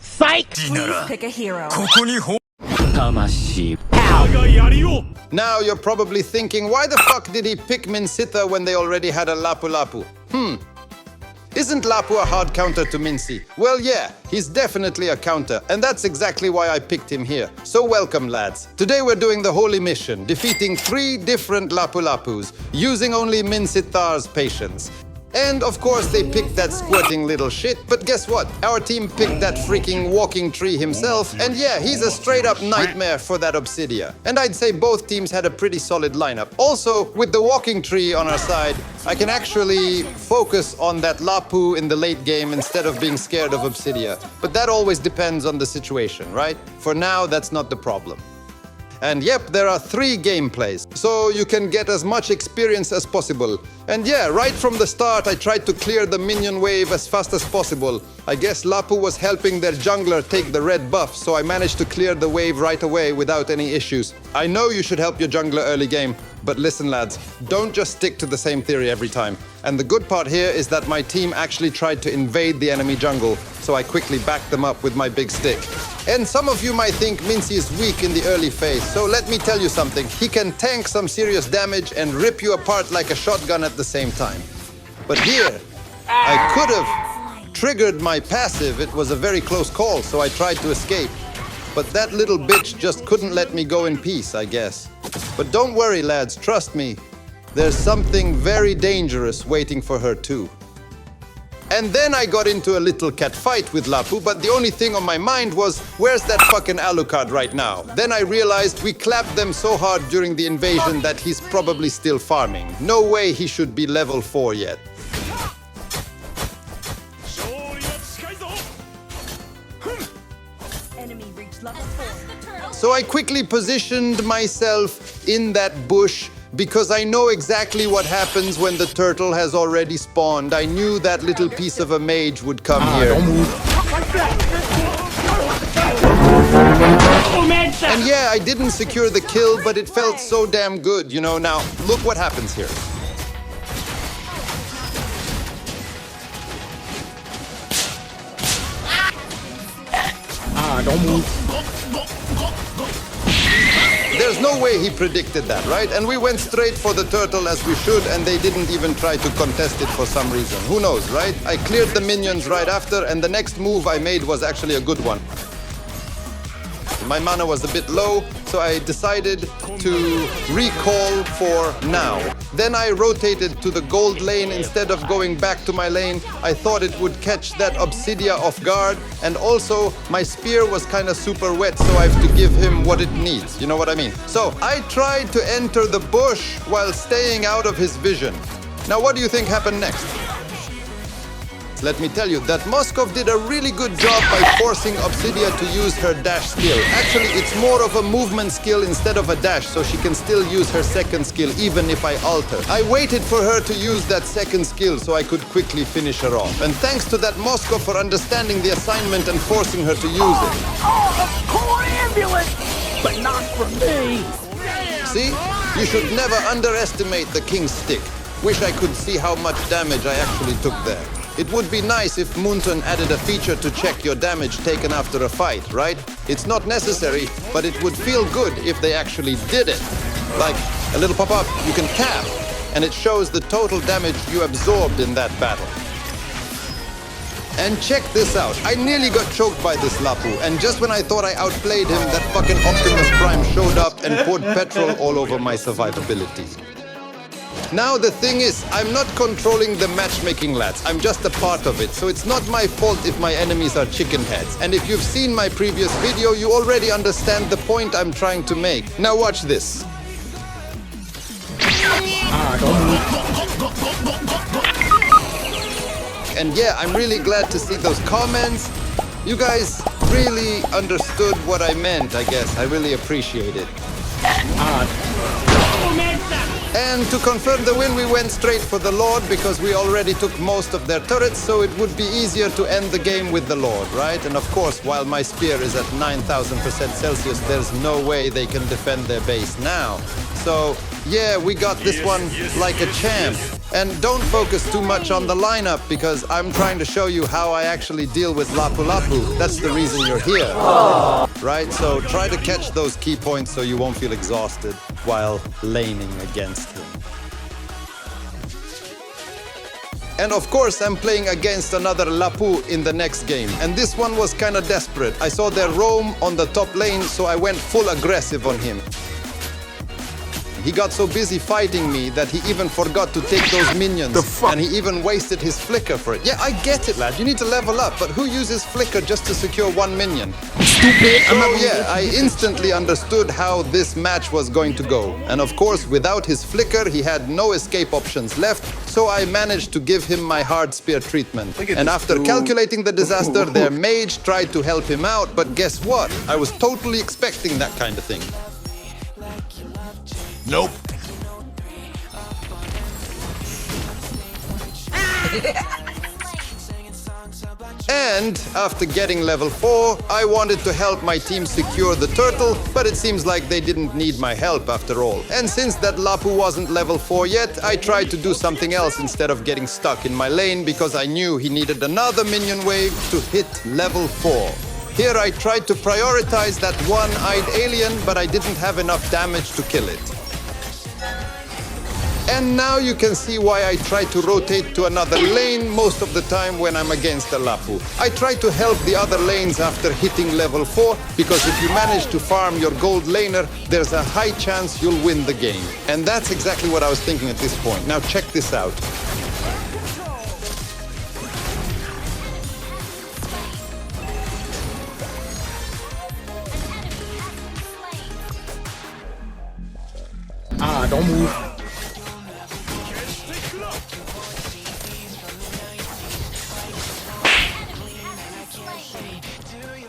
Psych! Please pick a hero. Now you're probably thinking, why the fuck did he pick Minsitthar when they already had a Lapu-Lapu? Isn't Lapu a hard counter to Mincy? Well, yeah, he's definitely a counter, and that's exactly why I picked him here. So welcome, lads. Today we're doing the holy mission, defeating 3 different Lapu-Lapus, using only Minsithar's patience. And of course they picked that squirting little shit, but guess what? Our team picked that freaking walking tree himself, and yeah, he's a straight up nightmare for that Obsidia. And I'd say both teams had a pretty solid lineup. Also, with the walking tree on our side, I can actually focus on that Lapu in the late game instead of being scared of Obsidia. But that always depends on the situation, right? For now, that's not the problem. And yep, there are 3 gameplays, so you can get as much experience as possible. And yeah, right from the start I tried to clear the minion wave as fast as possible. I guess Lapu was helping their jungler take the red buff, so I managed to clear the wave right away without any issues. I know you should help your jungler early game, but listen lads, don't just stick to the same theory every time. And the good part here is that my team actually tried to invade the enemy jungle, so I quickly backed them up with my big stick. And some of you might think Mincy is weak in the early phase, so let me tell you something. He can tank some serious damage and rip you apart like a shotgun at the same time. But here, I could have triggered my passive. It was a very close call, so I tried to escape. But that little bitch just couldn't let me go in peace, I guess. But don't worry, lads, trust me. There's something very dangerous waiting for her too. And then I got into a little cat fight with Lapu, but the only thing on my mind was, where's that fucking Alucard right now? Then I realized we clapped them so hard during the invasion that he's probably still farming. No way he should be level 4 yet. So I quickly positioned myself in that bush because I know exactly what happens when the turtle has already spawned. I knew that little piece of a mage would come here. And yeah, I didn't secure the kill, but it felt so damn good, you know. Now, look what happens here. Don't move. There's no way he predicted that, right? And we went straight for the turtle as we should, and they didn't even try to contest it for some reason. Who knows, right? I cleared the minions right after, and the next move I made was actually a good one. My mana was a bit low, so I decided to recall for now. Then I rotated to the gold lane instead of going back to my lane. I thought it would catch that Obsidia off guard, and also my spear was kind of super wet, so I have to give him what it needs, you know what I mean? So I tried to enter the bush while staying out of his vision. Now what do you think happened next? Let me tell you that Moskov did a really good job by forcing Obsidia to use her dash skill. Actually, it's more of a movement skill instead of a dash, so she can still use her second skill even if I alter. I waited for her to use that second skill so I could quickly finish her off. And thanks to that Moskov for understanding the assignment and forcing her to use it. Oh, a poor ambulance! But not for me! See? You should never underestimate the King's Stick. Wish I could see how much damage I actually took there. It would be nice if Munton added a feature to check your damage taken after a fight, right? It's not necessary, but it would feel good if they actually did it. Like a little pop-up, you can tap, and it shows the total damage you absorbed in that battle. And check this out, I nearly got choked by this Lapu, and just when I thought I outplayed him, that fucking Optimus Prime showed up and poured petrol all over my survivability. Now the thing is, I'm not controlling the matchmaking, lads. I'm just a part of it, so it's not my fault if my enemies are chicken heads. And if you've seen my previous video, you already understand the point I'm trying to make. Now watch this. And yeah, I'm really glad to see those comments. You guys really understood what I meant, I guess. I really appreciate it. And And to confirm the win, we went straight for the Lord because we already took most of their turrets, so it would be easier to end the game with the Lord, right? And of course, while my spear is at 9,000% Celsius, there's no way they can defend their base now. So, yeah, we got this one like a champ. And don't focus too much on the lineup because I'm trying to show you how I actually deal with Lapu-Lapu. That's the reason you're here. Right? So try to catch those key points so you won't feel exhausted while laning against him. And of course, I'm playing against another Lapu in the next game. And this one was kind of desperate. I saw their roam on the top lane, so I went full aggressive on him. He got so busy fighting me that he even forgot to take those minions. And he even wasted his flicker for it. Yeah, I get it, lad. You need to level up. But who uses flicker just to secure one minion? Stupid. So yeah, I instantly understood how this match was going to go. And of course, without his flicker, he had no escape options left. So I managed to give him my hard spear treatment. And after calculating the disaster, their mage tried to help him out. But guess what? I was totally expecting that kind of thing. Nope. And after getting level 4, I wanted to help my team secure the turtle, but it seems like they didn't need my help after all. And since that Lapu wasn't level 4 yet, I tried to do something else instead of getting stuck in my lane because I knew he needed another minion wave to hit level 4. Here I tried to prioritize that one-eyed alien, but I didn't have enough damage to kill it. And now you can see why I try to rotate to another lane most of the time when I'm against a Lapu. I try to help the other lanes after hitting level 4, because if you manage to farm your gold laner, there's a high chance you'll win the game. And that's exactly what I was thinking at this point. Now check this out. Don't move.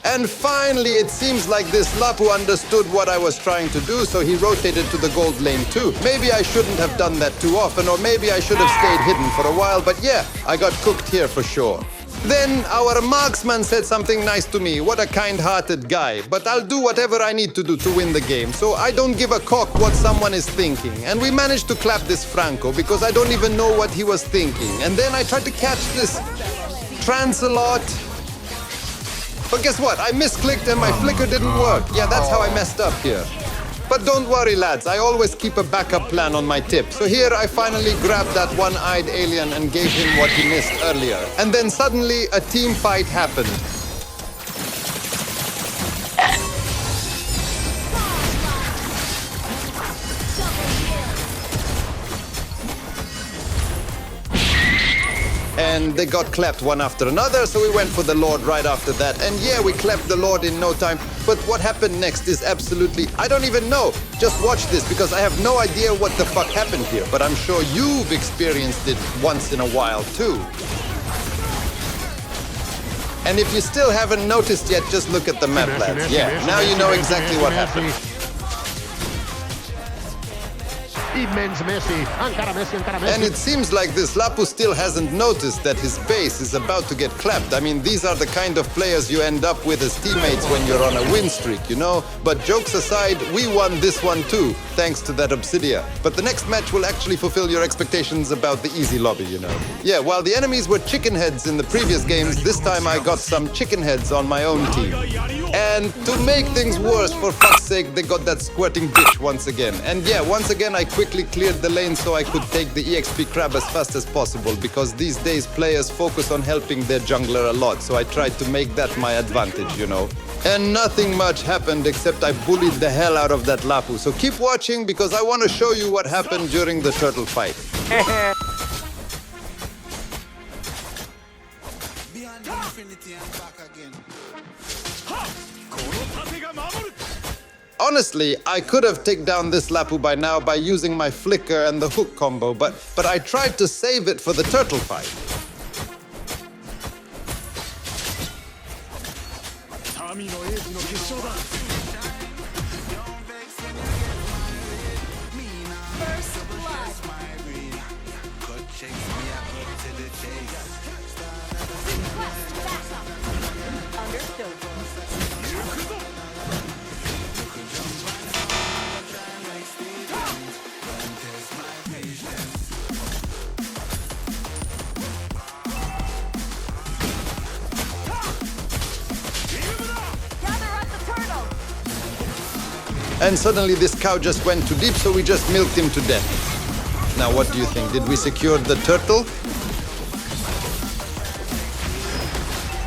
And finally, it seems like this Lapu understood what I was trying to do, so he rotated to the gold lane too. Maybe I shouldn't have done that too often, or maybe I should have stayed hidden for a while, but yeah, I got cooked here for sure. Then our marksman said something nice to me. What a kind-hearted guy. But I'll do whatever I need to do to win the game, so I don't give a cock what someone is thinking. And we managed to clap this Franco because I don't even know what he was thinking. And then I tried to catch this Transalot. But guess what? I misclicked and my flicker didn't work. Yeah, that's how I messed up here. But don't worry, lads. I always keep a backup plan on my tip. So here I finally grabbed that one-eyed alien and gave him what he missed earlier. And then suddenly a team fight happened. And they got clapped one after another, so we went for the Lord right after that. And yeah, we clapped the Lord in no time. But what happened next is absolutely... I don't even know. Just watch this, because I have no idea what the fuck happened here. But I'm sure you've experienced it once in a while, too. And if you still haven't noticed yet, just look at the map, lads. Yeah, now you know exactly what happened. And it seems like this Lapu still hasn't noticed that his base is about to get clapped. I mean, these are the kind of players you end up with as teammates when you're on a win streak, you know? But jokes aside, we won this one too, thanks to that Obsidia. But the next match will actually fulfill your expectations about the easy lobby, you know? Yeah, while the enemies were chicken heads in the previous games, this time I got some chicken heads on my own team. And to make things worse, for fuck's sake, they got that squirting bitch once again. And yeah, once again I quickly cleared the lane so I could take the EXP crab as fast as possible, because these days players focus on helping their jungler a lot, so I tried to make that my advantage, you know. And nothing much happened except I bullied the hell out of that Lapu. So keep watching, because I want to show you what happened during the turtle fight. Beyond infinity and back again. Honestly, I could have taken down this Lapu by now by using my flicker and the hook combo, but I tried to save it for the turtle fight. First blood. And suddenly this cow just went too deep, so we just milked him to death. Now what do you think? Did we secure the turtle?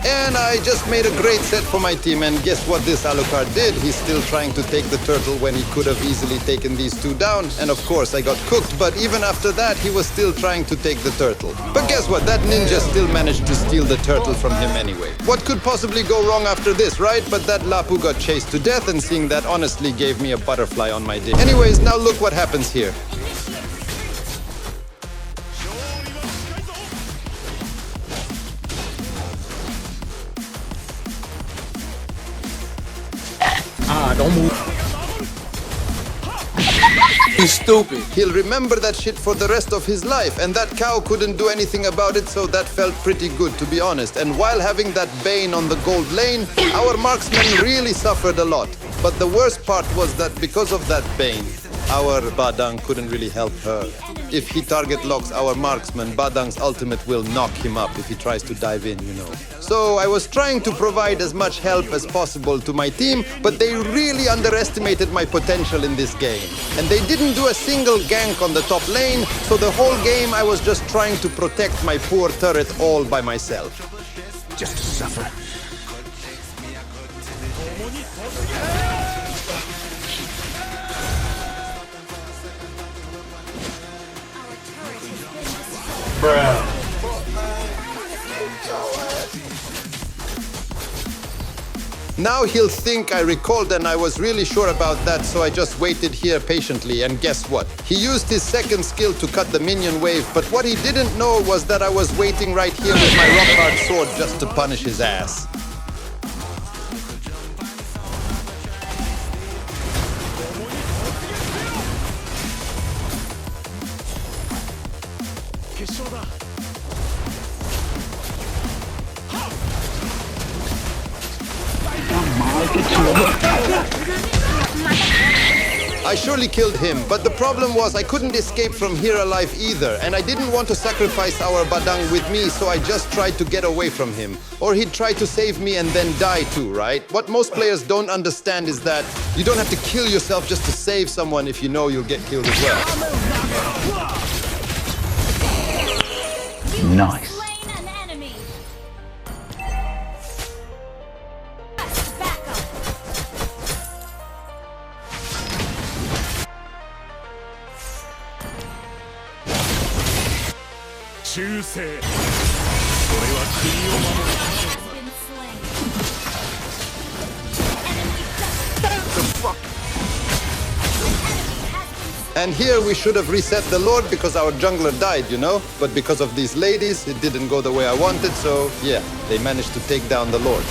And I just made a great set for my team, and guess what this Alucard did? He's still trying to take the turtle when he could have easily taken these two down. And of course I got cooked, but even after that he was still trying to take the turtle. But guess what? That ninja still managed to steal the turtle from him anyway. What could possibly go wrong after this, right? But that Lapu got chased to death, and seeing that honestly gave me a butterfly on my dick. Anyways, now look what happens here. Don't move. He's stupid. He'll remember that shit for the rest of his life, and that cow couldn't do anything about it, so that felt pretty good, to be honest. And while having that Bane on the gold lane, our marksman really suffered a lot. But the worst part was that because of that Bane, our Badang couldn't really help her. If he target locks our marksman, Badang's ultimate will knock him up if he tries to dive in, you know. So I was trying to provide as much help as possible to my team, but they really underestimated my potential in this game. And they didn't do a single gank on the top lane, so the whole game I was just trying to protect my poor turret all by myself. Just to suffer. Bruh. Now he'll think I recalled, and I was really sure about that, so I just waited here patiently, and guess what? He used his second skill to cut the minion wave, but what he didn't know was that I was waiting right here with my rock-hard sword just to punish his ass. I surely killed him, but the problem was I couldn't escape from here alive either, and I didn't want to sacrifice our Badang with me, so I just tried to get away from him. Or he'd try to save me and then die too, right? What most players don't understand is that you don't have to kill yourself just to save someone if you know you'll get killed as well. Nice. And here we should have reset the Lord because our jungler died, you know? But because of these ladies, it didn't go the way I wanted, so yeah, they managed to take down the Lord.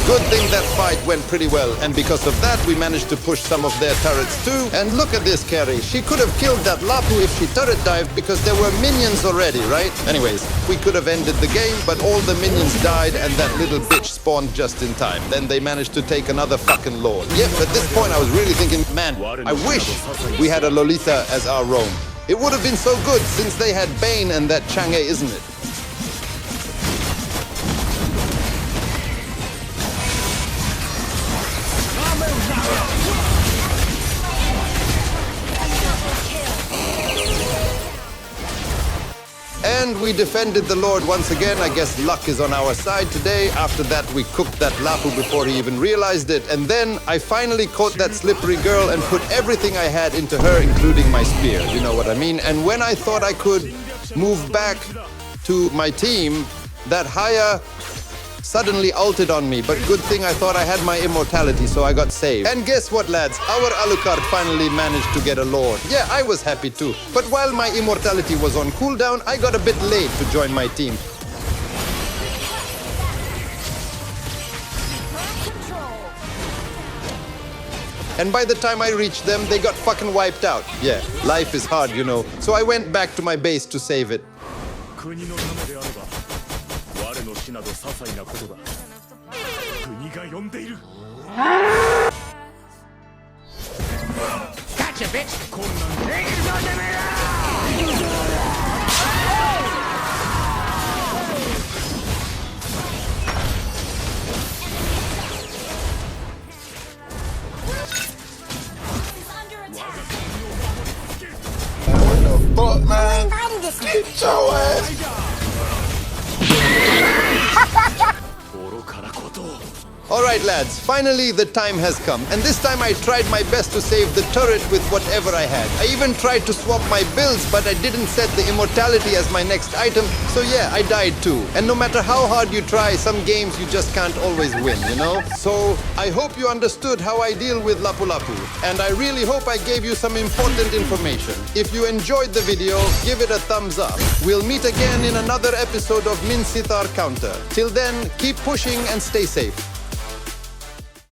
Good thing that fight went pretty well, and because of that we managed to push some of their turrets too. And look at this carry. She could have killed that Lapu if she turret dived because there were minions already, right? Anyways, we could have ended the game, but all the minions died and that little bitch spawned just in time. Then they managed to take another fucking lord. Yep, at this point I was really thinking, man, I wish we had a Lolita as our roam. It would have been so good since they had Bane and that Chang'e, isn't it? And we defended the Lord once again. I guess luck is on our side today. After that, we cooked that Lapu before he even realized it. And then I finally caught that slippery girl and put everything I had into her, including my spear. You know what I mean? And when I thought I could move back to my team, that Haya suddenly ulted on me, but good thing I thought I had my immortality, so I got saved. And guess what, lads? Our Alucard finally managed to get a lord. Yeah, I was happy too. But while my immortality was on cooldown, I got a bit late to join my team. And by the time I reached them, they got fucking wiped out. Yeah, life is hard, you know. So I went back to my base to save it. 国のためであれば我の死など些細なことだ。国が呼んでいる。 Gotcha, bitch! 困難だ。 Fuck, man. Get your ass. 愚かなことを。 Alright lads, finally the time has come, and this time I tried my best to save the turret with whatever I had. I even tried to swap my builds, but I didn't set the immortality as my next item, so yeah, I died too. And no matter how hard you try, some games you just can't always win, you know? So, I hope you understood how I deal with Lapu-Lapu, and I really hope I gave you some important information. If you enjoyed the video, give it a thumbs up. We'll meet again in another episode of Minsitthar Counter. Till then, keep pushing and stay safe.